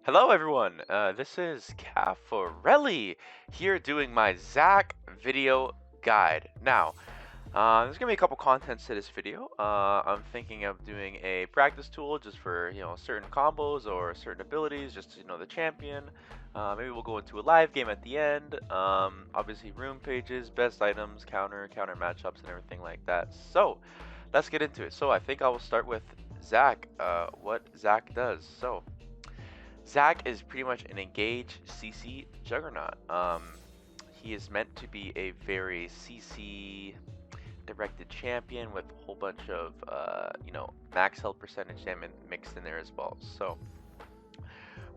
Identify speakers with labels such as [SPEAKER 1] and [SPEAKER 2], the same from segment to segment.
[SPEAKER 1] Hello everyone, this is Cafarelli here doing my Zac video guide. Now, there's gonna be a couple contents to this video. I'm thinking of doing a practice tool just for certain combos or certain abilities, just to know the champion. Maybe we'll go into a live game at the end. Obviously, room pages, best items, counter matchups, and everything like that. So, let's get into it. So I think I will start with Zac. What Zac does. So. Zac is pretty much an engaged CC juggernaut. He is meant to be a very CC directed champion with a whole bunch of, max health percentage damage mixed in there as well. So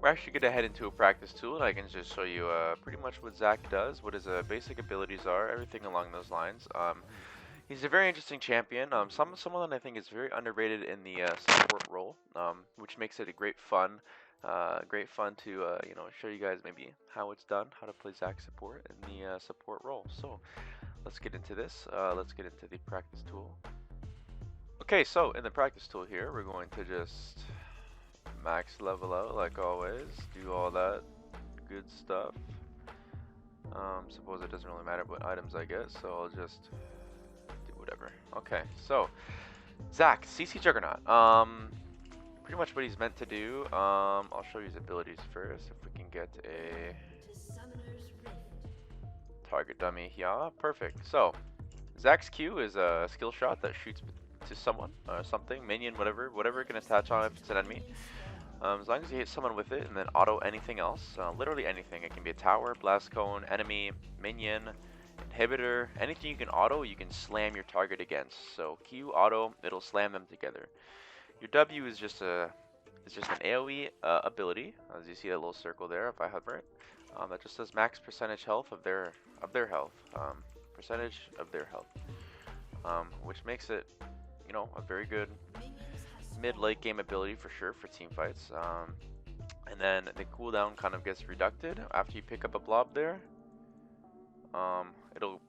[SPEAKER 1] we're actually going to head into a practice tool, and I can just show you pretty much what Zac does, what his basic abilities are, everything along those lines. He's a very interesting champion. Someone that I think is very underrated in the support role, which makes it a great fun to show you guys maybe how it's done, how to play Zac support in the support role. So let's get into this. Let's get into the practice tool. Okay, so in the practice tool here, we're going to just max level out like always, do all that good stuff. Suppose it doesn't really matter what items I get, so I'll just do whatever. Okay, so Zac, CC Juggernaut. Pretty much what he's meant to do. I'll show you his abilities first. If we can get a target dummy, yeah, perfect. So, Zac's Q is a skill shot that shoots to someone, something, minion, whatever it can attach on if it's an enemy. As long as you hit someone with it and then auto anything else, literally anything. It can be a tower, blast cone, enemy, minion, inhibitor, anything you can auto, you can slam your target against. So Q auto, it'll slam them together. Your W is just an AoE ability, as you see that little circle there. If I hover it, that just says max percentage health of their health, percentage of their health, which makes it, a very good mid-late game ability for sure for team fights. And then the cooldown kind of gets reducted after you pick up a blob there. It'll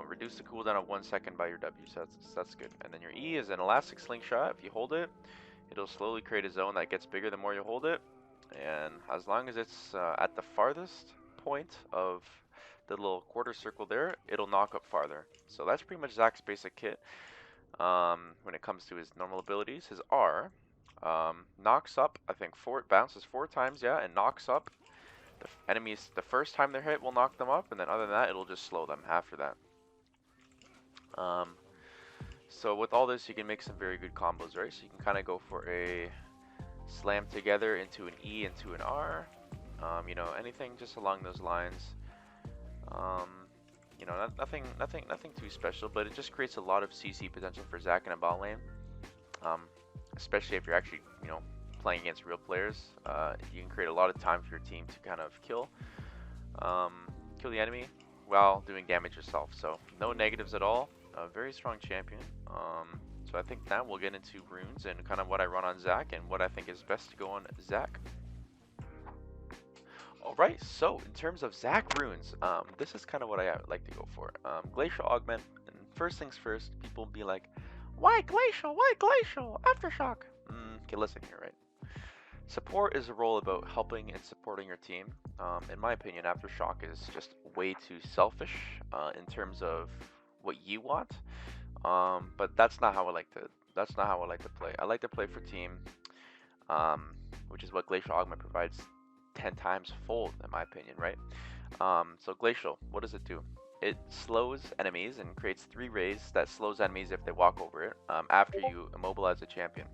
[SPEAKER 1] reduce the cooldown of 1 second by your W, so that's good. And then your E is an elastic slingshot. If you hold it, it'll slowly create a zone that gets bigger the more you hold it. And as long as it's at the farthest point of the little quarter circle there, it'll knock up farther. So that's pretty much Zac's basic kit. When it comes to his normal abilities, his R knocks up, I think bounces 4 times, yeah, and knocks up the enemies the first time they're hit will knock them up, and then other than that, it'll just slow them after that. So with all this, you can make some very good combos, right? So you can kind of go for a slam together into an E into an R, anything just along those lines. Nothing too special, but it just creates a lot of CC potential for Zac in a bot lane. Especially if you're actually, playing against real players. You can create a lot of time for your team to kind of kill the enemy while doing damage yourself. So no negatives at all. A very strong champion. So I think now we'll get into runes and kind of what I run on Zac and what I think is best to go on Zac. Alright, so in terms of Zac runes, this is kind of what I like to go for. Glacial Augment, and first things first, people will be like, why Glacial? Why Glacial? Aftershock! Okay, listen here, right? Support is a role about helping and supporting your team. In my opinion, Aftershock is just way too selfish in terms of what you want. But that's not how I like to. That's not how I like to play. I like to play for team, which is what Glacial Augment provides 10 times fold, in my opinion, right? So Glacial, what does it do? It slows enemies and creates 3 rays that slows enemies if they walk over it after you immobilize a champion.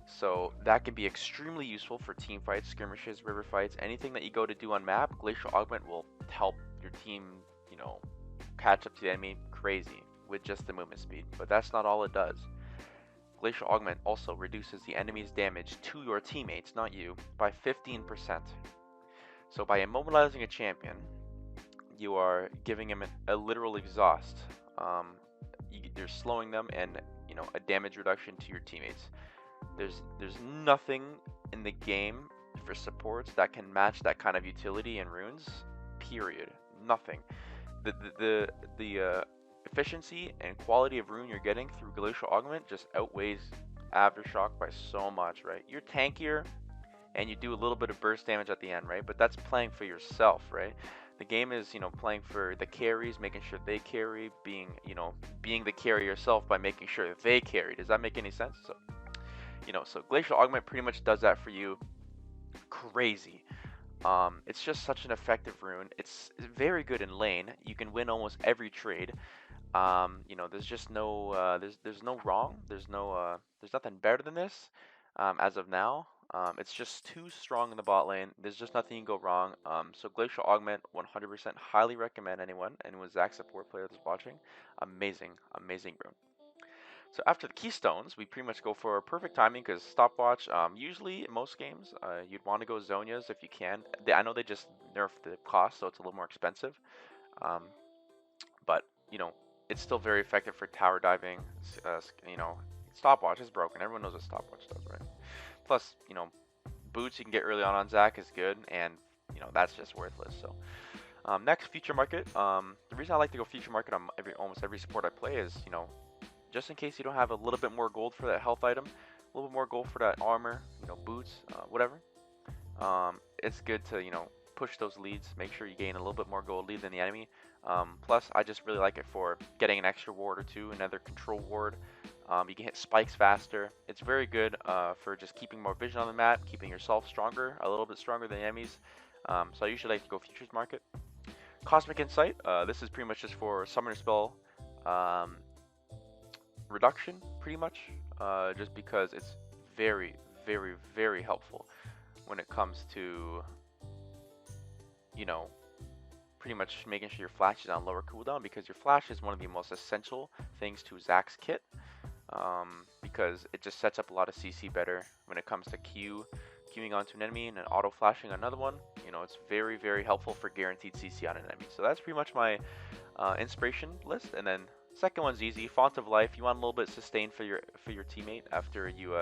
[SPEAKER 1] So that can be extremely useful for team fights, skirmishes, river fights, anything that you go to do on map. Glacial Augment will help your team, catch up to the enemy crazy with just the movement speed. But that's not all it does. Glacial Augment also reduces the enemy's damage to your teammates, not you, by 15%. So by immobilizing a champion, you are giving him a literal exhaust. You're slowing them and a damage reduction to your teammates. There's nothing in the game for supports that can match that kind of utility in runes. Period. Nothing. The efficiency and quality of rune you're getting through Glacial Augment just outweighs Aftershock by so much, right? You're tankier, and you do a little bit of burst damage at the end, right? But that's playing for yourself, right? The game is, playing for the carries, making sure they carry, being the carry yourself by making sure that they carry. Does that make any sense? So Glacial Augment pretty much does that for you. Crazy. It's just such an effective rune. It's very good in lane. You can win almost every trade. There's just no there's no wrong. There's nothing better than this as of now. It's just too strong in the bot lane. There's just nothing can go wrong. So Glacial Augment, 100% highly recommend anyone Zac support player that's watching. Amazing, amazing rune. So after the keystones, we pretty much go for perfect timing because stopwatch. Usually in most games, you'd want to go Zonias if you can. I know they just nerfed the cost, so it's a little more expensive. Um, but it's still very effective for tower diving. Stopwatch is broken. Everyone knows what stopwatch does, right? Plus, boots you can get early on Zac is good, and that's just worthless. So next, future market. The reason I like to go future market on almost every support I play is just in case you don't have a little bit more gold for that health item, a little bit more gold for that armor, boots, whatever. It's good to push those leads, make sure you gain a little bit more gold lead than the enemy. Plus, I just really like it for getting an extra ward or two, another control ward. You can hit spikes faster. It's very good for just keeping more vision on the map, keeping yourself stronger, a little bit stronger than the enemies. So I usually like to go futures market. Cosmic Insight. This is pretty much just for summoner spell reduction, pretty much, just because it's very, very, very helpful when it comes to pretty much making sure your flash is on lower cooldown, because your flash is one of the most essential things to Zac's kit, because it just sets up a lot of CC better when it comes to queuing onto an enemy and then auto flashing another one. It's very, very helpful for guaranteed CC on an enemy. So that's pretty much my inspiration list. And then second one's easy, Font of Life. You want a little bit sustained for your teammate after you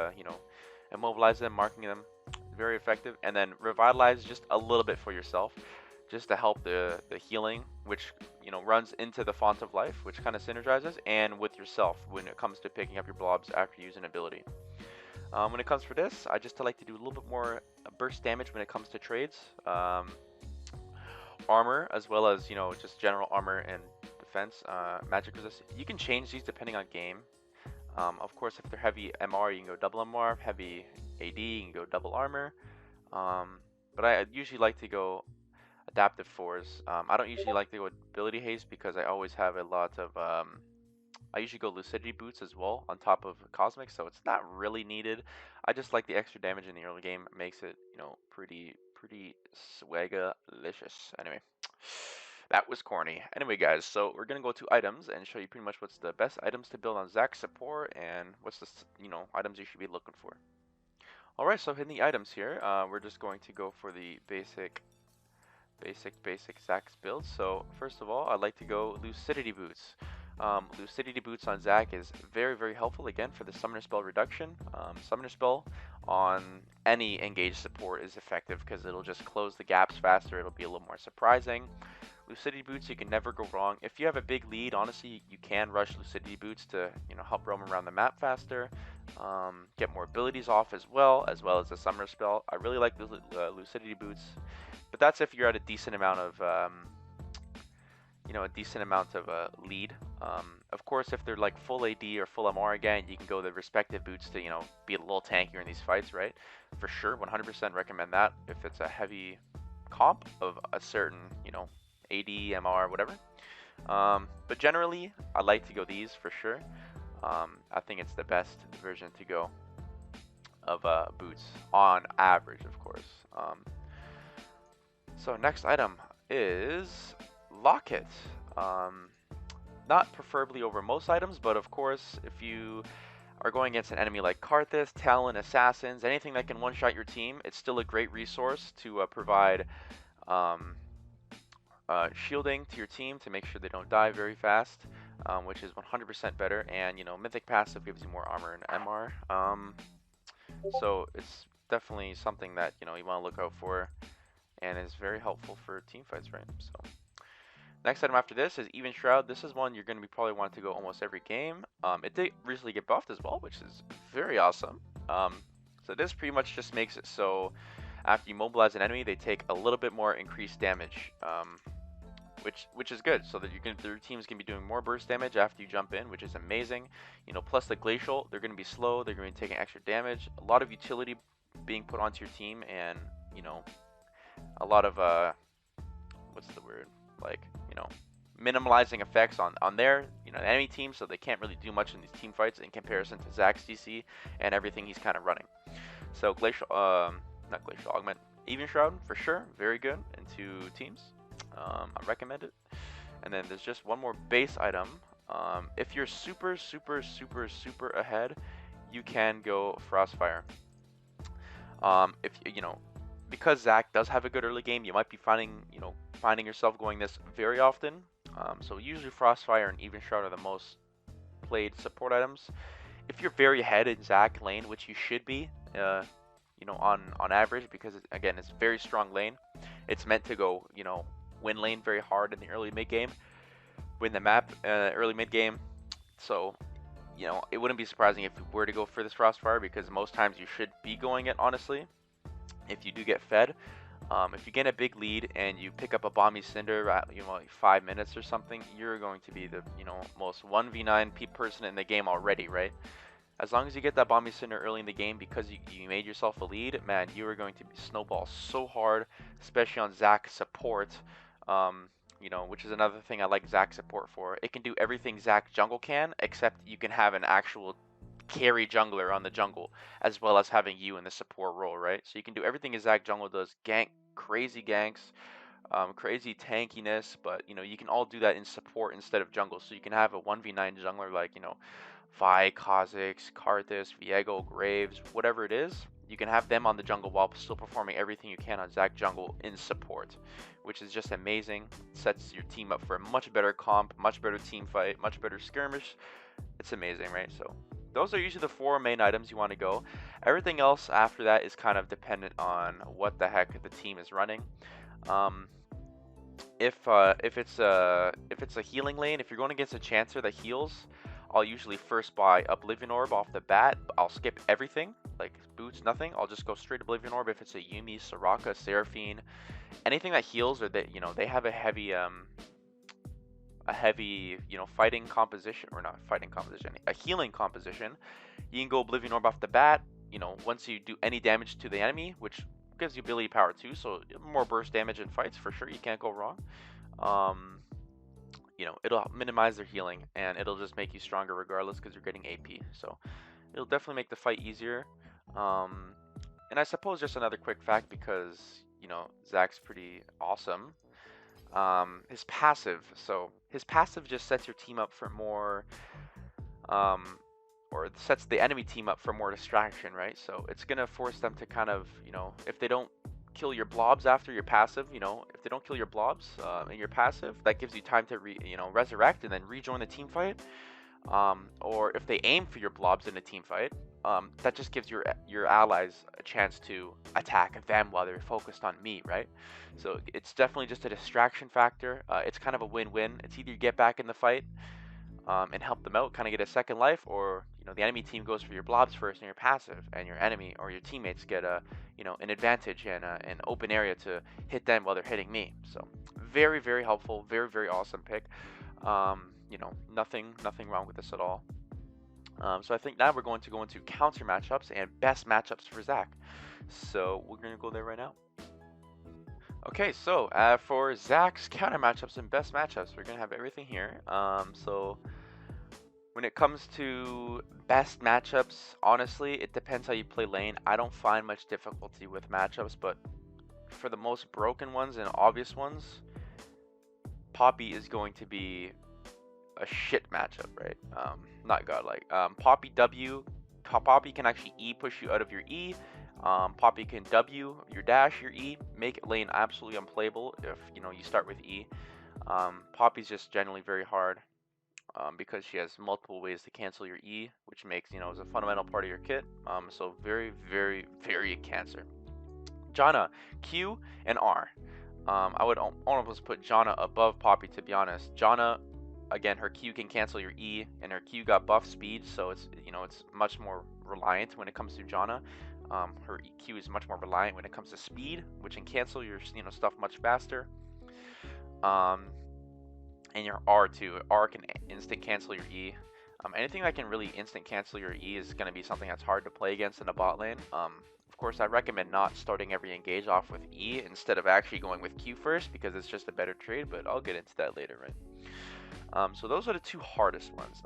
[SPEAKER 1] immobilize them, marking them. Very effective. And then Revitalize just a little bit for yourself, just to help the healing, which runs into the Font of Life, which kind of synergizes, and with yourself when it comes to picking up your blobs after you use an ability. When it comes for this, I just like to do a little bit more burst damage when it comes to trades, armor, as well as just general armor and defense, magic resist. You can change these depending on game. Of course, if they're heavy MR, you can go double MR. Heavy AD, you can go double armor. But I usually like to go adaptive fours. I don't usually like to go ability haste because I always have a lot of I usually go lucidity boots as well on top of cosmic, so it's not really needed. I just like the extra damage in the early game. It makes it pretty swagger-licious. Anyway, that was corny. Anyway, guys, so we're gonna go to items and show you pretty much what's the best items to build on Zac support and what's the items you should be looking for. Alright, so in the items here, we're just going to go for the basic Zac's build. So first of all, I'd like to go Lucidity Boots. Lucidity Boots on Zac is very, very helpful, again, for the Summoner Spell reduction. Summoner Spell on any engaged support is effective because it'll just close the gaps faster. It'll be a little more surprising. Lucidity Boots, you can never go wrong. If you have a big lead, honestly, you can rush Lucidity Boots to help roam around the map faster, get more abilities off as well as the Summoner Spell. I really like the Lucidity Boots, but that's if you're at a decent amount of lead. Of course, if they're like full AD or full MR again, you can go the respective boots to be a little tankier in these fights, right? For sure, 100% recommend that if it's a heavy comp of a certain AD, MR, whatever. But generally, I like to go these for sure. I think it's the best version to go of boots on average, of course. So next item is Locket. Not preferably over most items, but of course, if you are going against an enemy like Karthus, Talon, Assassins, anything that can one-shot your team, it's still a great resource to provide shielding to your team to make sure they don't die very fast, which is 100% better. And Mythic Passive gives you more armor and MR. So it's definitely something that you want to look out for, and is very helpful for team fights, right? So next item after this is Even Shroud. This is one you're going to be probably wanting to go almost every game. It did recently get buffed as well, which is very awesome. So this pretty much just makes it so After you mobilize an enemy, they take a little bit more increased damage, which is good, so that their teams can be doing more burst damage after you jump in, which is amazing. You know, plus the glacial, they're going to be slow, they're going to be taking extra damage, a lot of utility being put onto your team, and you know, a lot of what's the word, like, you know, minimalizing effects on their, you know, enemy team, so they can't really do much in these team fights in comparison to Zac's DC and everything he's kind of running. So glacial, not glacial, augment, even shroud for sure, very good into teams. I recommend it. And then there's just one more base item. If you're super ahead, you can go Frostfire. If you know, because Zac does have a good early game, you might be finding yourself going this very often. So usually Frostfire and Even Shroud are the most played support items. If you're very ahead in Zac lane, which you should be, you know, on average, because again, it's very strong lane. It's meant to go, you know, win lane very hard in the early mid game, win the map early mid game. So, you know, it wouldn't be surprising if you were to go for this Frostfire, because most times you should be going it, honestly, if you do get fed. If you get a big lead and you pick up a Bomby Cinder at, you know, like 5 minutes or something, you're going to be the, you know, most 1v9 person in the game already, right? As long as you get that Bomby Cinder early in the game, because you made yourself a lead, man, you are going to snowball so hard, especially on Zac support. You know, which is another thing I like Zac support for. It can do everything Zac jungle can, except you can have an actual carry jungler on the jungle, as well as having you in the support role, right? So you can do everything a Zac jungle does, gank, crazy ganks, crazy tankiness, but you know, you can all do that in support instead of jungle. So you can have a 1v9 jungler like, you know, Vi, Kha'Zix, Karthus, Viego, Graves, whatever it is. You can have them on the jungle while still performing everything you can on Zac jungle in support, which is just amazing. Sets your team up for a much better comp, much better team fight, much better skirmish. It's amazing, right? So those are usually the 4 main items you want to go. Everything else after that is kind of dependent on what the heck the team is running. If it's a healing lane, if you're going against a Chancer that heals, I'll usually first buy Oblivion Orb off the bat. I'll skip everything, like boots, nothing. I'll just go straight Oblivion Orb if it's a Yuumi, Soraka, Seraphine, anything that heals, or that, you know, they have a heavy, you know, fighting composition, or not fighting composition, a healing composition. You can go Oblivion Orb off the bat. You know, once you do any damage to the enemy, which gives you ability power too, so more burst damage in fights for sure. You can't go wrong. You know, it'll minimize their healing, and it'll just make you stronger regardless, because you're getting AP. So it'll definitely make the fight easier. And I suppose just another quick fact, because, you know, Zac's pretty awesome. His passive. So his passive just sets your team up for more, or sets the enemy team up for more distraction, right? So it's gonna force them to kind of, you know, if they don't kill your blobs after your passive, you know, if they don't kill your blobs in your passive, that gives you time to resurrect and then rejoin the team fight. Or if they aim for your blobs in a team fight, that just gives your allies a chance to attack them while they're focused on me, right? So it's definitely just a distraction factor. It's kind of a win-win. It's either you get back in the fight and help them out, kind of get a second life, or, you know, the enemy team goes for your blobs first and your passive, and your enemy or your teammates get a, you know, an advantage and an open area to hit them while they're hitting me. So very helpful, very awesome pick. You know, nothing wrong with this at all. So I think now we're going to go into counter matchups and best matchups for Zac. So we're going to go there right now. Okay, so for Zac's counter matchups and best matchups, we're going to have everything here. So when it comes to best matchups, honestly, it depends how you play lane. I don't find much difficulty with matchups, but for the most broken ones and obvious ones, Poppy is going to be a shit matchup, right? Not godlike. Poppy W, Poppy can actually E push you out of your E. Poppy can W your dash, your E, make lane absolutely unplayable if, you know, you start with E. Poppy's just generally very hard because she has multiple ways to cancel your E, which makes, you know, is a fundamental part of your kit. So very cancer. Janna, Q and R. I would almost put Janna above Poppy, to be honest. Janna, again, her Q can cancel your E, and her Q got buff speed, so it's, you know, it's much more reliant when it comes to Janna. Her EQ is much more reliant when it comes to speed, which can cancel your stuff much faster. And your R too. R can instant cancel your E. Anything that can really instant cancel your E is going to be something that's hard to play against in a bot lane. Of course, I recommend not starting every engage off with E instead of actually going with Q first, because it's just a better trade, but I'll get into that later, right? So those are the two hardest ones.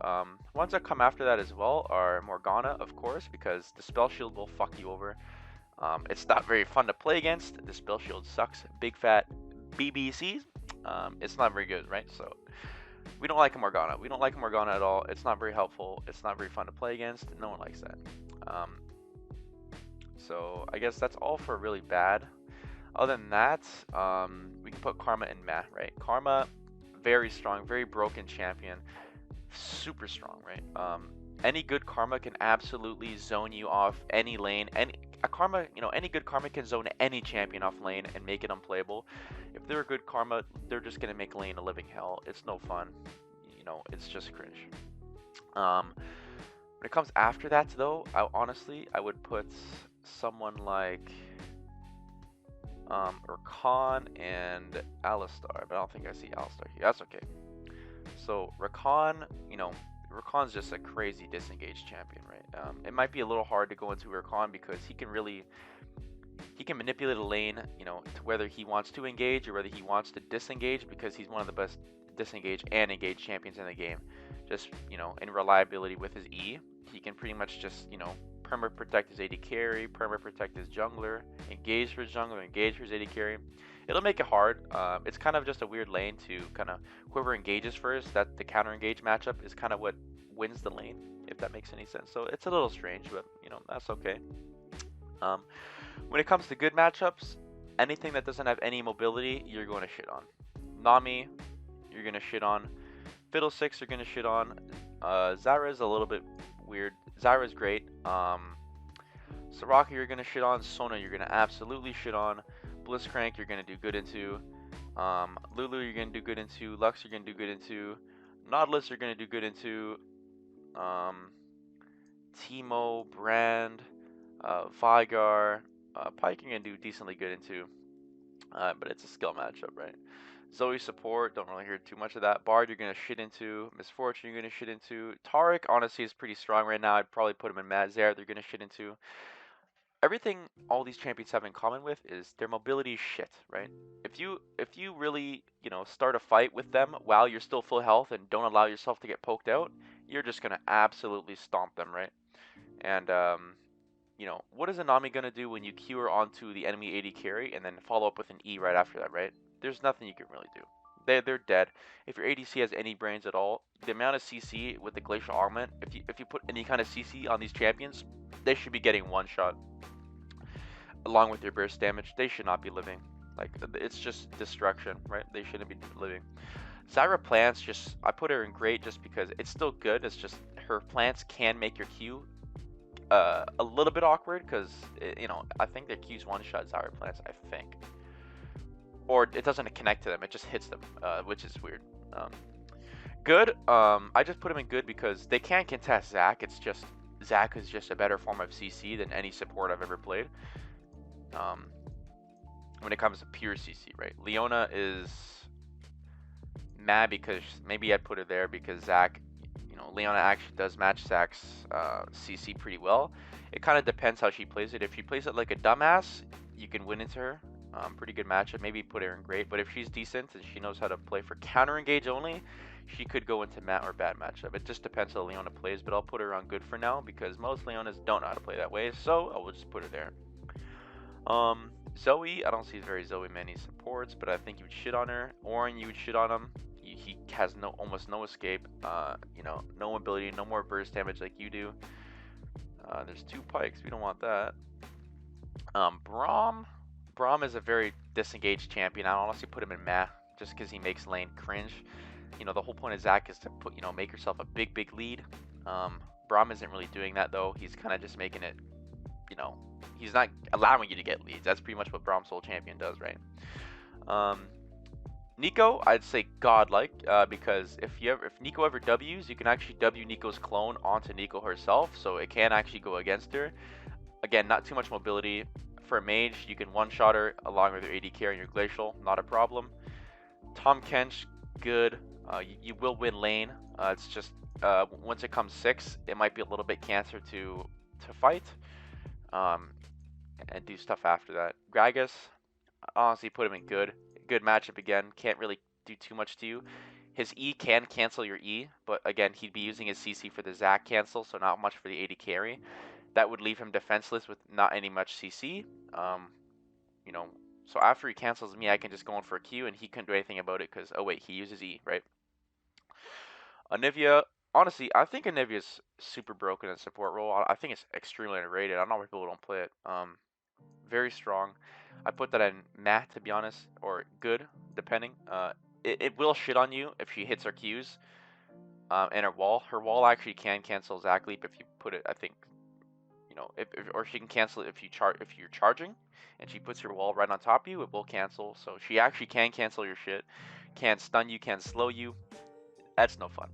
[SPEAKER 1] Ones that come after that as well are Morgana, of course, because the spell shield will fuck you over. It's not very fun to play against. The spell shield sucks. Big fat BBCs. It's not very good, right? So we don't like a Morgana. We don't like a Morgana at all. It's not very helpful. It's not very fun to play against. No one likes that. So I guess that's all for really bad. Other than that, we can put Karma in meh, right? Karma, very strong, very broken champion, super strong, right? Any good Karma can absolutely zone you off any lane. Any good Karma can zone any champion off lane and make it unplayable. If they're a good Karma, they're just gonna make lane a living hell. It's no fun. It's just cringe. When it comes after that, though, I would put someone like Rakan and Alistar, but I don't think I see Alistar here. That's okay. So Rakan, Rakan's just a crazy disengaged champion, right? It might be a little hard to go into Rakan because he can manipulate a lane, to whether he wants to engage or whether he wants to disengage, because he's one of the best disengage and engage champions in the game. Just, in reliability with his E, he can pretty much just, perma protect his AD carry, perma protect his jungler, engage for his jungler, engage for his AD carry. It'll make it hard. It's kind of just a weird lane to kind of whoever engages first, that the counter engage matchup is kind of what wins the lane, if that makes any sense. So it's a little strange, but that's okay. When it comes to good matchups, anything that doesn't have any mobility, you're going to shit on. Nami, you're going to shit on. Fiddlesticks, you're going to shit on. Zyra's a little bit weird. Zyra's great. Soraka, you're going to shit on. Sona, you're going to absolutely shit on. Blitzcrank, you're going to do good into. Lulu, you're going to do good into. Lux, you're going to do good into. Nautilus, you're going to do good into. Teemo, Brand, Vigar, Pyke, you're going to do decently good into. But it's a skill matchup, right? Zoe support, don't really hear too much of that. Bard, you're going to shit into. Misfortune, you're going to shit into. Taric, honestly, is pretty strong right now. I'd probably put him in Mad Zare, they're going to shit into. Everything all these champions have in common with is their mobility is shit, right? If you really, start a fight with them while you're still full health and don't allow yourself to get poked out, you're just going to absolutely stomp them, right? And, what is a Nami going to do when you Q her onto the enemy AD carry and then follow up with an E right after that, right? There's nothing you can really do. They're dead. If your ADC has any brains at all, the amount of CC with the Glacial Augment, if you put any kind of CC on these champions, they should be getting one shot. Along with their burst damage, they should not be living. Like, it's just destruction, right? They shouldn't be living. Zyra plants, I put her in great just because it's still good. It's just her plants can make your Q a little bit awkward because, I think their Q's one-shot Zyra plants, I think. Or it doesn't connect to them, it just hits them, which is weird. Good, I just put him in good because they can contest Zac. It's just, Zac is just a better form of CC than any support I've ever played. When it comes to pure CC, right? Leona is mad because maybe I'd put her there because Zac, Leona actually does match Zac's CC pretty well. It kind of depends how she plays it. If she plays it like a dumbass, you can win into her. Pretty good matchup. Maybe put her in great. But if she's decent and she knows how to play for counter engage only, she could go into mat or bad matchup. It just depends how Leona plays. But I'll put her on good for now because most Leonas don't know how to play that way. So I will just put her there. Zoe, I don't see very Zoe many supports, but I think you would shit on her. Orin, you would shit on him. He has almost no escape. No mobility, no more burst damage like you do. There's 2 Pikes. We don't want that. Braum is a very disengaged champion. I honestly put him in meh just because he makes lane cringe. The whole point of Zac is to make yourself a big lead. Braum isn't really doing that though. He's kind of just making it, he's not allowing you to get leads. That's pretty much what Braum's whole champion does, right? Nico, I'd say godlike, because if Nico ever W's, you can actually W Nico's clone onto Nico herself, so it can actually go against her. Again, not too much mobility. For a mage, you can one-shot her along with your AD carry and your glacial, not a problem. Tom Kench, good. You will win lane. It's just once it comes 6, it might be a little bit cancer to fight, and do stuff after that. Gragas, honestly, put him in good matchup again. Can't really do too much to you. His E can cancel your E, but again, he'd be using his CC for the Zac cancel, so not much for the AD carry. That would leave him defenseless with not any much CC. You know, so after he cancels me, I can just go in for a Q, and he couldn't do anything about it because, oh wait, he uses E, right? Anivia, honestly, I think Anivia's super broken in support role. I think it's extremely underrated. I don't know why people don't play it. Very strong. I put that in Matt, to be honest, or good, depending. It will shit on you if she hits her Qs. And her wall actually can cancel Zac Leap if you put it. I think, you know, or she can cancel it if you're charging, and she puts her wall right on top of you. It will cancel. So she actually can cancel your shit. Can stun you, can slow you. That's no fun.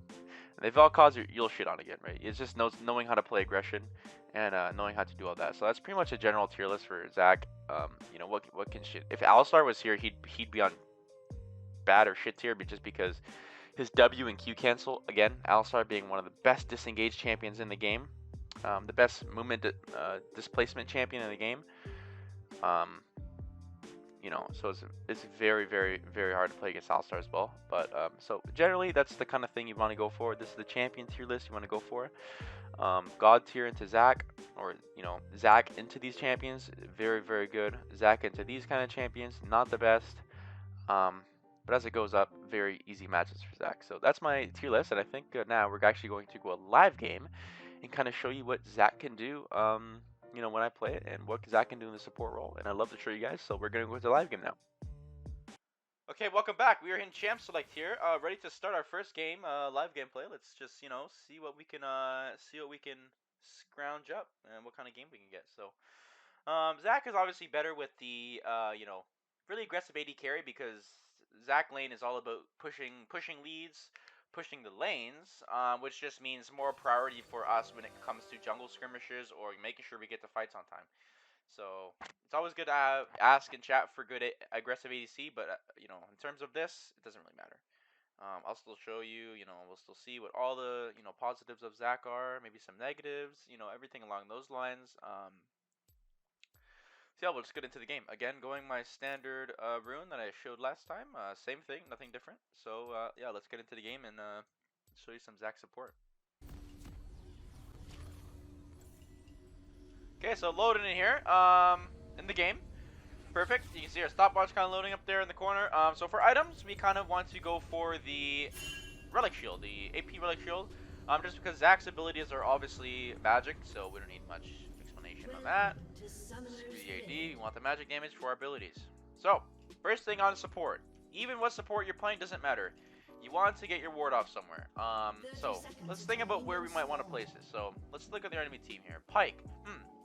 [SPEAKER 1] And if Valkaz, you'll shit on again, right? It's just knowing how to play aggression and knowing how to do all that. So that's pretty much a general tier list for Zac. You know, what can shit? If Alistar was here, he'd be on bad or shit tier, but just because his W and Q cancel. Again, Alistar being one of the best disengaged champions in the game, the best movement displacement champion in the game. You know, so it's very, very, very hard to play against Alistar as well. But so generally, that's the kind of thing you want to go for. This is the champion tier list you want to go for. God tier into Zac, or you know, Zac into these champions, very, very good. Zac into these kind of champions, not the best. But as it goes up, very easy matches for Zac. So that's my tier list, and I think now we're actually going to go a live game and kind of show you what Zac can do. You know, when I play it, and what Zac can do in the support role, and I'd love to show you guys. So we're gonna go to the live game now. Okay, welcome back. We are in Champ Select here, ready to start our first game, live gameplay. Let's just, you know, see what we can scrounge up and what kind of game we can get. So, Zac is obviously better with the, you know, really aggressive AD carry, because Zac lane is all about pushing leads, pushing the lanes, which just means more priority for us when it comes to jungle skirmishes or making sure we get the fights on time. So it's always good to ask in chat for good aggressive ADC, but you know, in terms of this, it doesn't really matter. I'll still show you, you know, we'll still see what all the, you know, positives of Zac are, maybe some negatives, you know, everything along those lines. So yeah, we'll just get into the game. Again, going my standard rune that I showed last time. Same thing, nothing different. So yeah, let's get into the game and show you some Zac support. Okay, so loading in here, in the game. Perfect. You can see our stopwatch kind of loading up there in the corner. So for items, we kind of want to go for the Relic Shield, the AP Relic Shield. Just because Zac's abilities are obviously magic, so we don't need much explanation on that. Screw the AD, we want the magic damage for our abilities. So, first thing on support. Even what support you're playing doesn't matter. You want to get your ward off somewhere. So, let's think about where we might want to place it. So, let's look at the enemy team here. Pyke.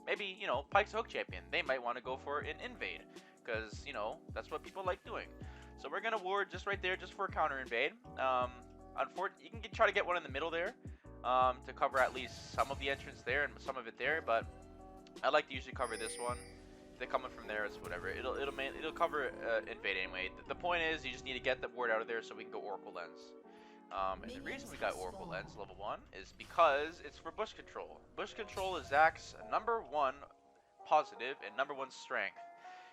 [SPEAKER 1] Maybe, you know, Pyke's a hook champion. They might want to go for an invade, because, you know, that's what people like doing. So we're going to ward just right there, just for a counter invade. Unfortunately, you can try to get one in the middle there, to cover at least some of the entrance there and some of it there, but I like to usually cover this one. If they're coming from there, it's whatever. It'll cover invade anyway. The point is, you just need to get the ward out of there so we can go Oracle Lens. And the reason we got Oracle Lens level 1 is because it's for bush control. Bush control is Zac's #1 positive and #1 strength.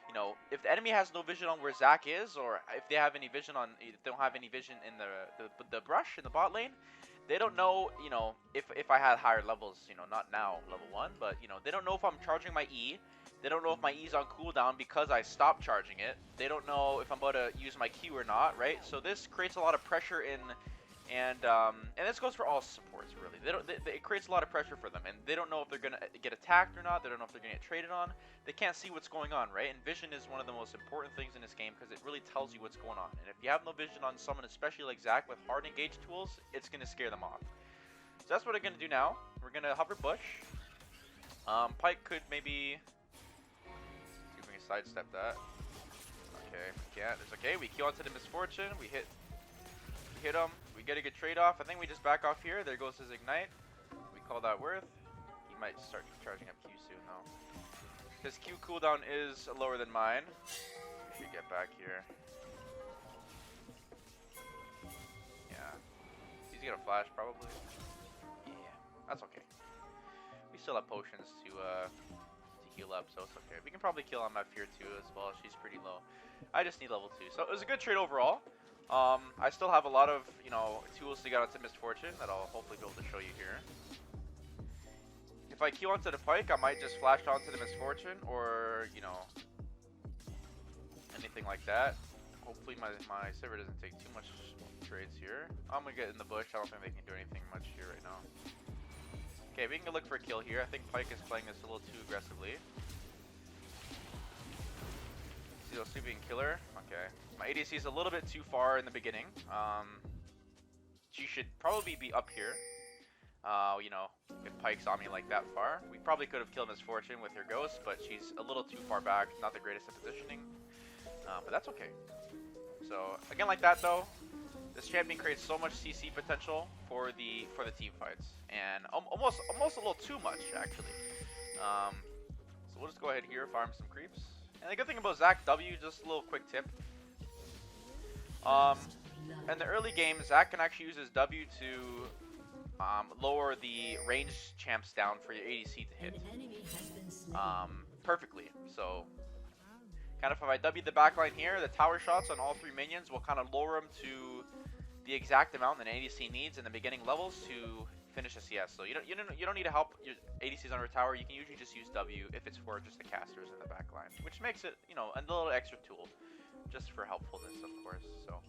[SPEAKER 1] You know, if the enemy has no vision on where Zac is, or if they have any vision on, if they don't have any vision in the brush in the bot lane, they don't know, you know, if I had higher levels, you know, not now level 1, but you know, they don't know if I'm charging my E. They don't know if my E's on cooldown because I stopped charging it. They don't know if I'm about to use my Q or not, right? So this creates a lot of pressure in. And this goes for all supports, really. It creates a lot of pressure for them, and they don't know if they're gonna get attacked or not. They don't know if they're gonna get traded on. They can't see what's going on, right? And vision is one of the most important things in this game, because it really tells you what's going on. And if you have no vision on someone, especially like Zac with hard engage tools, it's gonna scare them off. So that's what we're gonna do now. We're gonna hover bush. Pyke could maybe see if we can sidestep that. Okay, we can't. It's okay. We queue onto the misfortune. We hit him. We get a good trade-off. I think we just back off here. There goes his ignite. We call that worth. He might start charging up Q soon, though. His Q cooldown is lower than mine. We should get back here. Yeah. He's gonna flash probably. Yeah, that's okay. We still have potions to heal up, so it's okay. We can probably kill on my Fear 2 as well. She's pretty low. I just need level 2. So it was a good trade overall. I still have a lot of, you know, tools to get onto Misfortune that I'll hopefully be able to show you here. If I queue onto the Pyke, I might just flash onto the Misfortune or, you know, anything like that. Hopefully my server doesn't take too much trades here. I'm gonna get in the bush. I don't think they can do anything much here right now. Okay, we can look for a kill here. I think Pyke is playing this a little too aggressively. See those sweeping killer? Okay. My ADC is a little bit too far in the beginning. She should probably be up here. You know, if Pyke's on me like that far. We probably could have killed Misfortune with her ghost, but she's a little too far back. Not the greatest at positioning. But that's okay. So, again like that though, this champion creates so much CC potential for the team fights. And almost a little too much, actually. So we'll just go ahead here, farm some creeps. And the good thing about Zac W, just a little quick tip. In the early game, Zac can actually use his W to lower the range champs down for your ADC to hit perfectly. So, kind of if I W the backline here, the tower shots on all 3 minions will kind of lower them to the exact amount that an ADC needs in the beginning levels to finish a CS. So you don't need to help your ADCs under a tower. You can usually just use W if it's for just the casters in the backline, which makes it, you know, a little extra tool, just for helpfulness, of course. So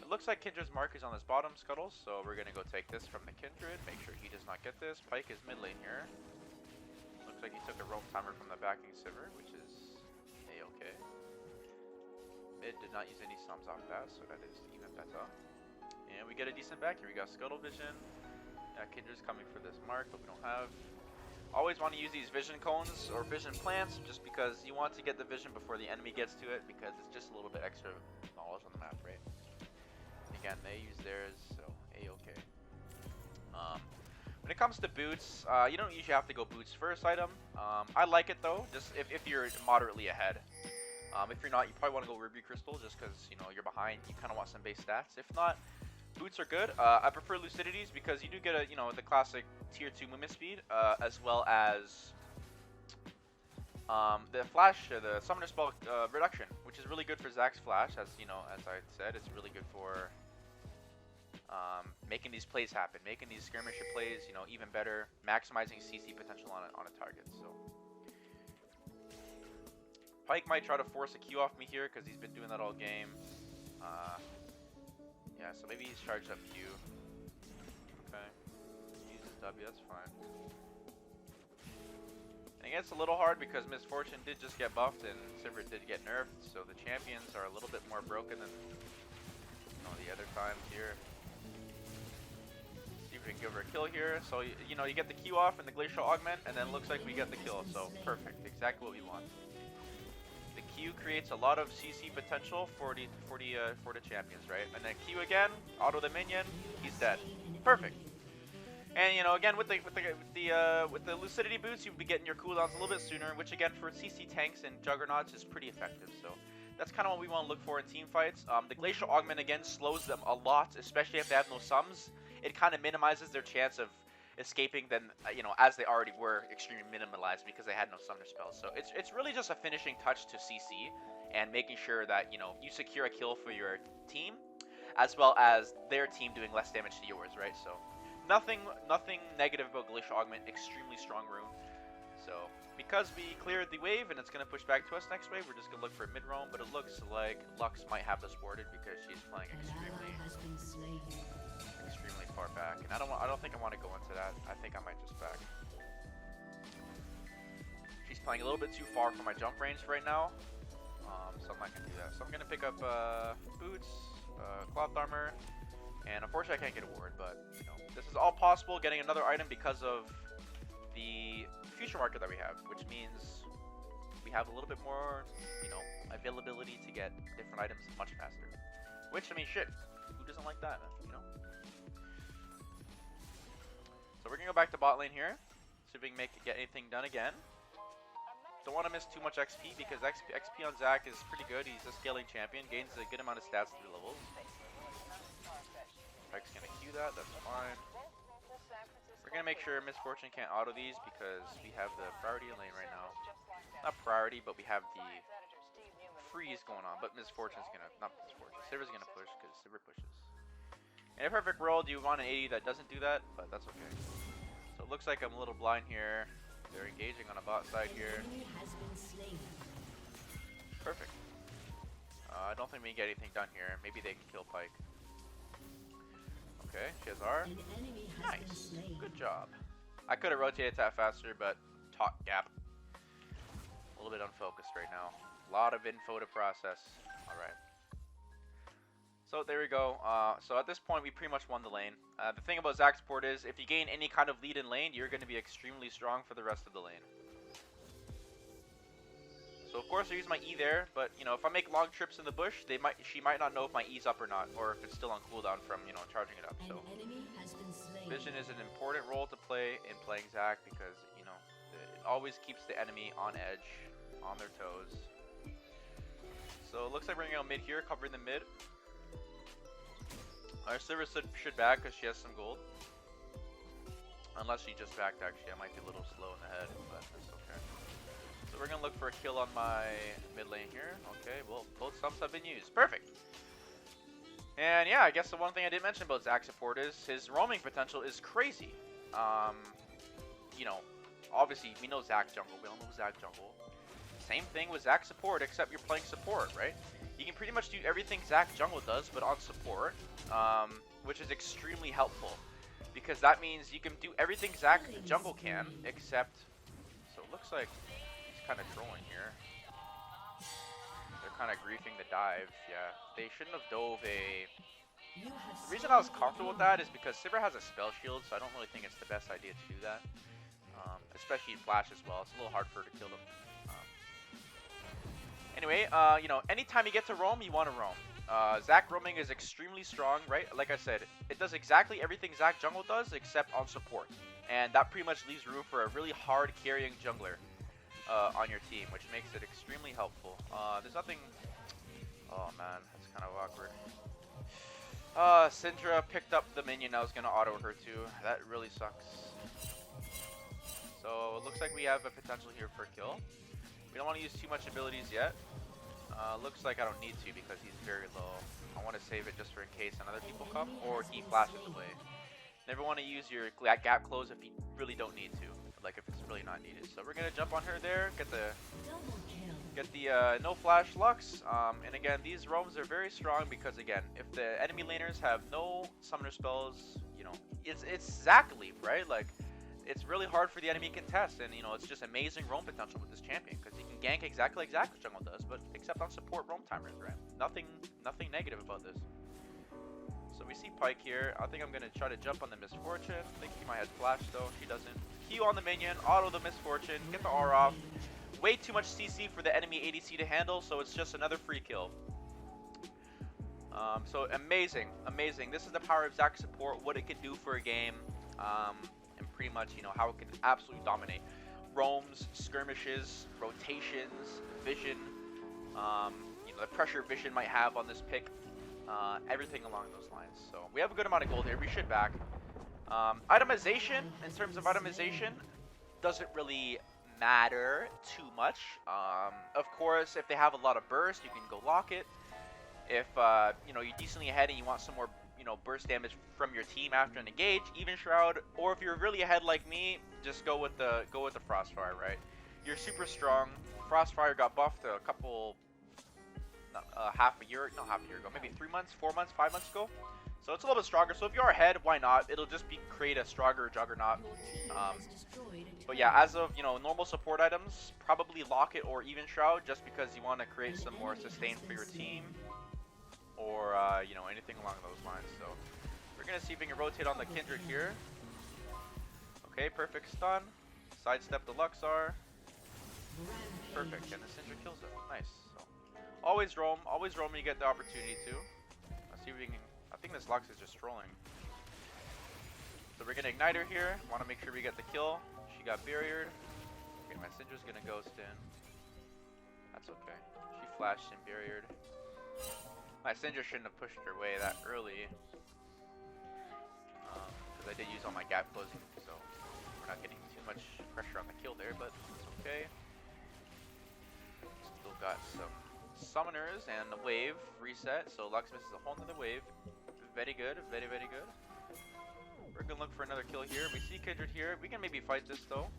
[SPEAKER 1] it looks like Kindred's mark is on this bottom scuttle, so we're gonna go take this from the Kindred. Make sure he does not get this. Pyke is mid lane here. Looks like he took a roam timer from the backing Sivir, which is a-okay. Mid did not use any sums off that, so that is even better. And we get a decent back here. We got Scuttle Vision. Kindred's coming for this mark, but we don't have. Always want to use these vision cones or vision plants, just because you want to get the vision before the enemy gets to it, because it's just a little bit extra knowledge on the map, right? Again, they use theirs, so a-okay. When it comes to boots, you don't usually have to go boots first item. I like it though, just if you're moderately ahead. If you're not, you probably want to go Ruby Crystal, just because, you know, you're behind. You kind of want some base stats. If not, boots are good. I prefer Lucidities because you do get a, you know, the classic tier 2 movement speed, as well as the flash, the summoner spell reduction, which is really good for Zac's flash. As you know, as I said, it's really good for making these plays happen, making these skirmisher plays, you know, even better, maximizing CC potential on a target. So Pyke might try to force a Q off me here because he's been doing that all game. Yeah, so maybe he's charged up Q. Okay. He uses W, that's fine. And again, it's a little hard because Misfortune did just get buffed and Sivir did get nerfed, so the champions are a little bit more broken than, you know, the other times here. See if we can give her a kill here. So, you know, you get the Q off and the Glacial Augment, and then it looks like we get the kill. So, perfect. Exactly what we want. The Q creates a lot of CC potential for the champions, right? And then Q again, auto the minion, he's dead. Perfect. And you know, again with the Lucidity boots, you'll be getting your cooldowns a little bit sooner, which again for CC tanks and Juggernauts is pretty effective. So that's kind of what we want to look for in team fights. The Glacial Augment again slows them a lot, especially if they have no sums. It kind of minimizes their chance of escaping then, you know, as they already were extremely minimalized because they had no summoner spells. So it's really just a finishing touch to CC and making sure that, you know, you secure a kill for your team as well as their team doing less damage to yours, right? So nothing negative about Glacial Augment, extremely strong rune. So because we cleared the wave and it's going to push back to us next wave, we're just going to look for a mid roam, but it looks like Lux might have this warded because she's playing extremely far back, and I don't think I want to go into that. I think I might just back. She's playing a little bit too far for my jump range right now, so I'm not gonna do that. So I'm gonna pick up boots, cloth armor, and unfortunately I can't get a ward, but you know, this is all possible getting another item because of the future market that we have, which means we have a little bit more, you know, availability to get different items much faster. Which, I mean, shit, who doesn't like that, you know? So we're gonna go back to bot lane here, see if we can get anything done again. don't want to miss too much XP because XP on Zac is pretty good. He's a scaling champion, gains a good amount of stats through levels. Pike's gonna Q that, that's fine. We're gonna make sure Misfortune can't auto these because we have the priority lane right now. Not priority, but we have the freeze going on. But Misfortune's gonna, not Misfortune, Sivir's gonna push because Sivir pushes. In a perfect world, you want an 80 that doesn't do that, but that's okay. So it looks like I'm a little blind here. They're engaging on a bot side here. Perfect. I don't think we can get anything done here. Maybe they can kill Pike. Okay, Shazar. Nice. Good job. I could have rotated that faster, but talk gap. A little bit unfocused right now. A lot of info to process. Alright. So there we go. So at this point, we pretty much won the lane. The thing about Zac support is, if you gain any kind of lead in lane, you're going to be extremely strong for the rest of the lane. So of course I use my E there, but you know, if I make long trips in the bush, she might not know if my E's up or not, or if it's still on cooldown from, you know, charging it up. So vision is an important role to play in playing Zac because, you know, it always keeps the enemy on edge, on their toes. So it looks like we're going to go mid here, covering the mid. Our Sivir should back because she has some gold. Unless she just backed, actually. I might be a little slow in the head, but that's okay. So we're going to look for a kill on my mid lane here. Okay, well, both subs have been used. Perfect! And yeah, I guess the one thing I didn't mention about Zac support is his roaming potential is crazy. You know, obviously, we know Zac jungle. We all know Zac jungle. Same thing with Zac support, except you're playing support, right? You can pretty much do everything Zac jungle does, but on support, which is extremely helpful. Because that means you can do everything Zac jungle can, except... So it looks like he's kind of trolling here. They're kind of griefing the dives, yeah. They shouldn't have dove a... The reason I was comfortable with that is because Sivir has a spell shield, so I don't really think it's the best idea to do that. Especially in Flash as well. It's a little hard for her to kill them. Anyway, you know, anytime you get to roam, you want to roam. Zac roaming is extremely strong, right? Like I said, it does exactly everything Zac jungle does, except on support. And that pretty much leaves room for a really hard carrying jungler on your team, which makes it extremely helpful. There's nothing... Oh man, that's kind of awkward. Syndra picked up the minion I was going to auto her to. That really sucks. So it looks like we have a potential here for a kill. We don't want to use too much abilities yet. Looks like I don't need to because he's very low. I want to save it just for in case another people come or he flashes away. Never want to use your gap close if you really don't need to, like if it's really not needed. So we're gonna jump on her there, get the no flash Lux. And again, these roams are very strong because again, if the enemy laners have no summoner spells, you know, it's Zac Leap, right? Like. It's really hard for the enemy to contest, and you know, it's just amazing roam potential with this champion because he can gank exactly like Zac jungle does, but except on support roam timers, right? Nothing negative about this. So we see Pike here. I think I'm gonna try to jump on the Misfortune. I think he might have flash though. She doesn't. Q on the minion, auto the Misfortune, get the R off. Way too much CC for the enemy ADC to handle, so it's just another free kill. So amazing. This is the power of Zac support, what it can do for a game. And pretty much, you know, how it can absolutely dominate roams, skirmishes, rotations, vision, you know, the pressure vision might have on this pick, everything along those lines. So we have a good amount of gold here. We should back. Itemization, in terms of itemization, doesn't really matter too much. Of course, if they have a lot of burst, you can go lock it. If you know, you're decently ahead and you want some more, you know, burst damage from your team after an engage, even Shroud, or if you're really ahead like me, just go with the Frostfire, right? You're super strong. Frostfire got buffed a couple, half a year ago, maybe 3 months, 4 months, 5 months ago. So it's a little bit stronger. So if you're ahead, why not? It'll just create a stronger Juggernaut. But yeah, as of, you know, normal support items, probably lock it or even Shroud, just because you want to create some more sustain for your team. Or, you know, anything along those lines. So, we're going to see if we can rotate on the Kindred here. Okay, perfect stun. Sidestep the Luxar. Perfect, and the Syndra kills him. Nice. So, always roam when you get the opportunity to. Let's see if we can... I think this Lux is just trolling. So, we're going to ignite her here. Want to make sure we get the kill. She got barriered. We're going to My Syndra's gonna ghost in. That's okay. She flashed and barriered. My Syndra shouldn't have pushed her way that early. Because I did use all my gap closing, so we're not getting too much pressure on the kill there, but it's okay. Still got some summoners and the wave reset, so Lux misses a whole nother wave. Very good, very, very good. We're gonna look for another kill here. We see Kindred here. We can maybe fight this though,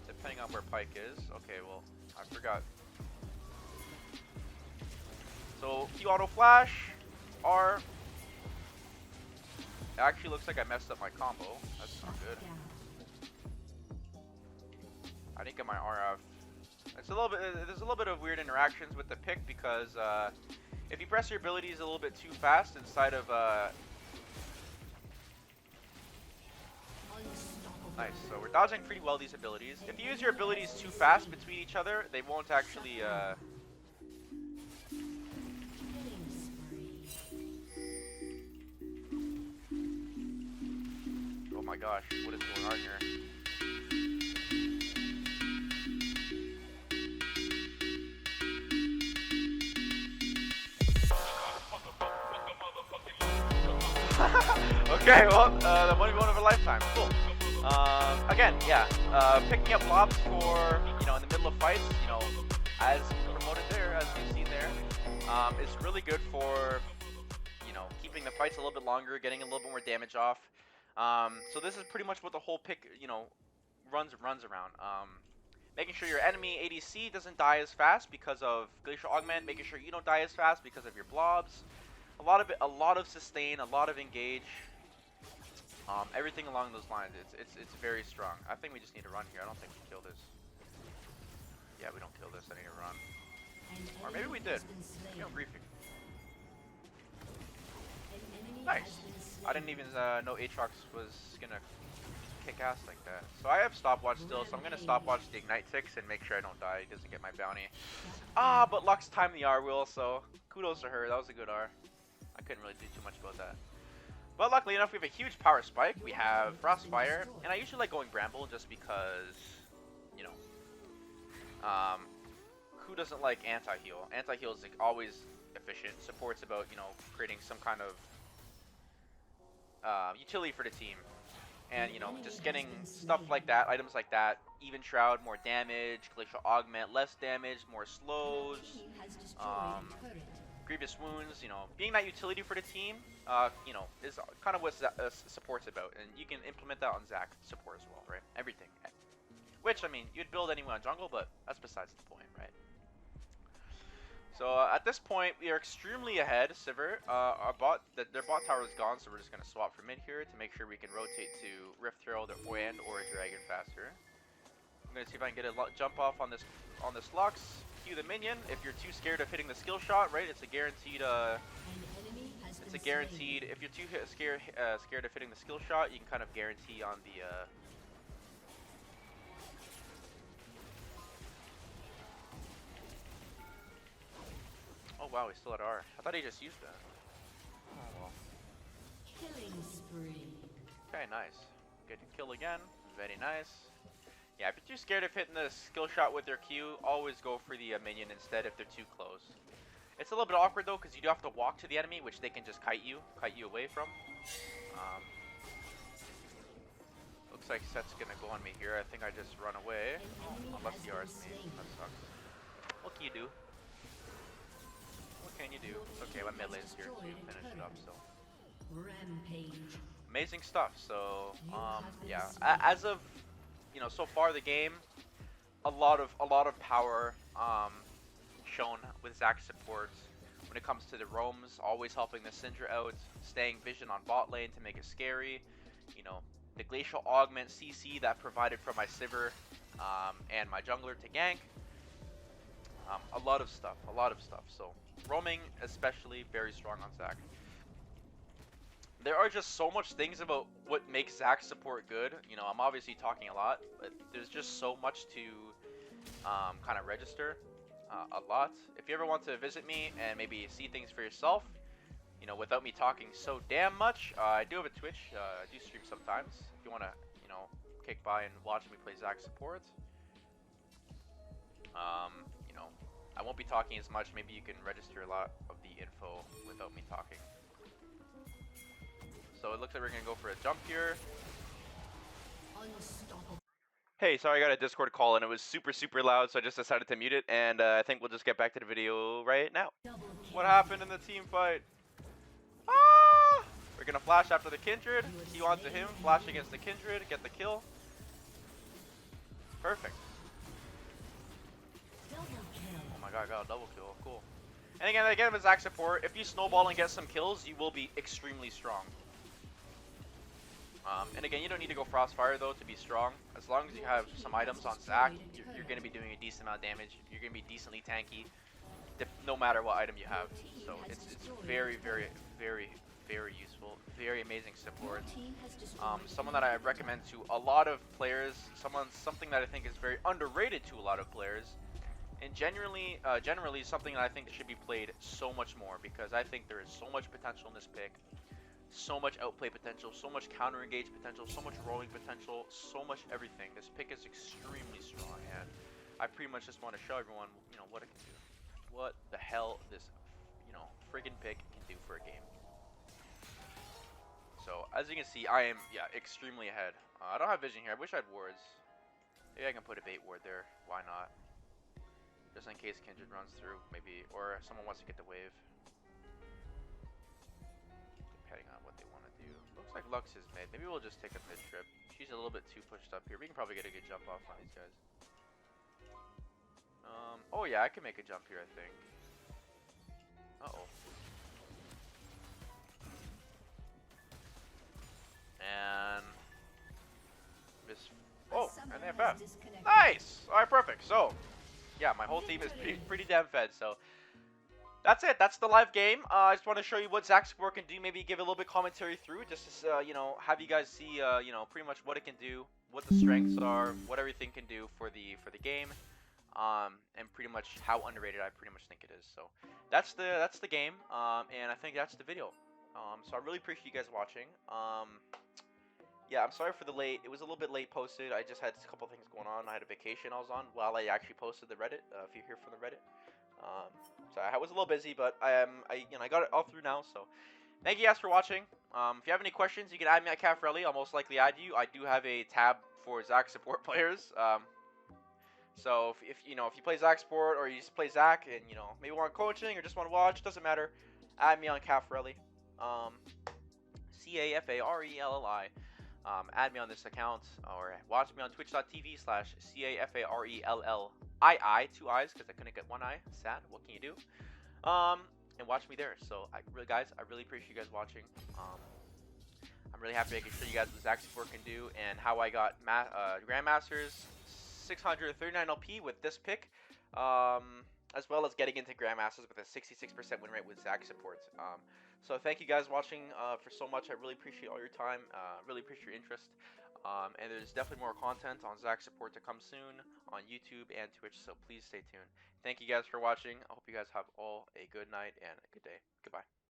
[SPEAKER 1] depending on where Pyke is. Okay, well, I forgot. So, Q auto flash, R. It actually looks like I messed up my combo. That's not good. I didn't get my R off. It's a little bit. There's a little bit of weird interactions with the pick because if you press your abilities a little bit too fast inside of nice. So we're dodging pretty well these abilities. If you use your abilities too fast between each other, they won't actually. Oh my gosh, what is going on here? Okay, well, the money won of a lifetime. Cool. Again, yeah, picking up blobs for, in the middle of fights, as promoted there, as you've seen there, is really good for, keeping the fights a little bit longer, getting a little bit more damage off. So this is pretty much what the whole pick, runs around. Making sure your enemy ADC doesn't die as fast because of Glacial Augment, making sure you don't die as fast because of your blobs. A lot of sustain, a lot of engage. Everything along those lines. It's very strong. I think we just need to run here. I don't think we kill this. Yeah, we don't kill this. I need to run. Or maybe we did. Griefing. Nice. I didn't even know Aatrox was gonna kick ass like that. So I have stopwatch still, so I'm gonna stopwatch the ignite ticks and make sure I don't die. He doesn't get my bounty. But Lux timed the R wheel, so kudos to her. That was a good R. I couldn't really do too much about that. But luckily enough, we have a huge power spike. We have Frostfire, and I usually like going Bramble just because, who doesn't like anti-heal? Anti-heal is like always efficient. Support's about, creating some kind of utility for the team. And, just getting stuff like that, items like that, Even Shroud, more damage, Glacial Augment, less damage, more slows, Grievous Wounds, being that utility for the team, is kind of what support's about. And you can implement that on Zac support as well, right? Everything. Which, I mean, you'd build anyone on jungle, but that's besides the point, right? So at this point, we are extremely ahead, Sivir. Their bot tower is gone, so we're just going to swap for mid here to make sure we can rotate to Rift Herald or a Dragon faster. I'm going to see if I can get a jump off on this Lux. Q the minion. If you're too scared of hitting the skill shot, right? It's a guaranteed. If you're too scared of hitting the skill shot, you can kind of guarantee on the. Oh wow, he still had R. I thought he just used that. Oh well.
[SPEAKER 2] Killing spree.
[SPEAKER 1] Okay, nice. Good kill again. Very nice. Yeah, if you're too scared of hitting the skill shot with their Q, always go for the minion instead if they're too close. It's a little bit awkward though, because you do have to walk to the enemy, which they can just kite you away from. Looks like Set's gonna go on me here. I think I just run away. Oh, unless he R's me. That sucks. What can you do? What can you do? It's okay, my mid lane's here to finish it up, so.
[SPEAKER 2] Rampage.
[SPEAKER 1] Amazing stuff. So, yeah. As of so far the game, a lot of power shown with Zac support when it comes to the roams, always helping the Syndra out, staying vision on bot lane to make it scary. The Glacial Augment CC that provided from my Sivir and my jungler to gank. A lot of stuff. So roaming especially very strong on Zac. There are just so much things about what makes Zac support good. I'm obviously talking a lot, but there's just so much to kind of register a lot. If you ever want to visit me and maybe see things for yourself, without me talking so damn much, I do have a Twitch. I do stream sometimes. If you want to, kick by and watch me play Zac support, You know, I won't be talking as much. Maybe you can register a lot of the info without me talking. So it looks like we're gonna go for a jump here.
[SPEAKER 2] Unstoppable.
[SPEAKER 1] Hey, sorry, I got a Discord call and it was super, super loud, so I just decided to mute it, and I think we'll just get back to the video right now.
[SPEAKER 2] Double kill.
[SPEAKER 1] What happened in the team fight? Ah! We're gonna flash after the Kindred, Q onto him, flash against the Kindred, get the kill. Perfect.
[SPEAKER 2] Double kill.
[SPEAKER 1] Oh my god, I got a double kill, cool. And again with Zac support, if you snowball and get some kills, you will be extremely strong. And again, you don't need to go Frostfire though to be strong. As long as you have some items on Zac, you're going to be doing a decent amount of damage. You're going to be decently tanky, no matter what item you have. So it's very, very, very, very useful. Very amazing support. Someone that I recommend to a lot of players. Something that I think is very underrated to a lot of players. And generally something that I think should be played so much more, because I think there is so much potential in this pick. So much outplay potential, so much counter engage potential, so much rolling potential, so much everything. This pick is extremely strong, and I pretty much just want to show everyone, you know, what it can do. What the hell this, you know, friggin' pick can do for a game. So as you can see, I am extremely ahead. I don't have vision here. I wish I had wards. Maybe I can put a bait ward there. Why not? Just in case Kindred runs through, maybe, or someone wants to get the wave. Depending on what they want to do. Looks like Lux is mid. Maybe we'll just take a mid trip. She's a little bit too pushed up here. We can probably get a good jump off on these guys. Oh yeah, I can make a jump here, I think. Uh-oh. And this. Oh, and they have fed. Nice! Alright, perfect. So, yeah, my whole team is pretty damn fed, so. That's it. That's the live game. I just want to show you what Zac support can do. Maybe give a little bit commentary through, just to you know, have you guys see you know, pretty much what it can do, what the strengths are, what everything can do for the game, and pretty much how underrated I pretty much think it is. So that's the game, and I think that's the video. So I really appreciate you guys watching. Yeah, I'm sorry for the late. It was a little bit late posted. I just had a couple things going on. I had a vacation I was on while I actually posted the Reddit. If you're here from the Reddit. So I was a little busy, but I got it all through now. So thank you guys for watching. If you have any questions, you can add me at Cafarelli. I'll most likely add you. I do have a tab for Zac support players. So if you play Zac support or you just play Zac and maybe want coaching or just want to watch, doesn't matter. Add me on Cafarelli. Cafarelli. Add me on this account or watch me on twitch.tv/Cafarelli. II, 2 eyes, because I couldn't get 1 eye. Sad. What can you do? And watch me there. So, I really appreciate you guys watching. I'm really happy I can show you guys what Zac support can do and how I got Grandmasters 639 LP with this pick, as well as getting into Grandmasters with a 66% win rate with Zac support. So thank you guys watching for so much. I really appreciate all your time. Really appreciate your interest. And there's definitely more content on Zac support to come soon on YouTube and Twitch, so please stay tuned. Thank you guys for watching. I hope you guys have all a good night and a good day. Goodbye.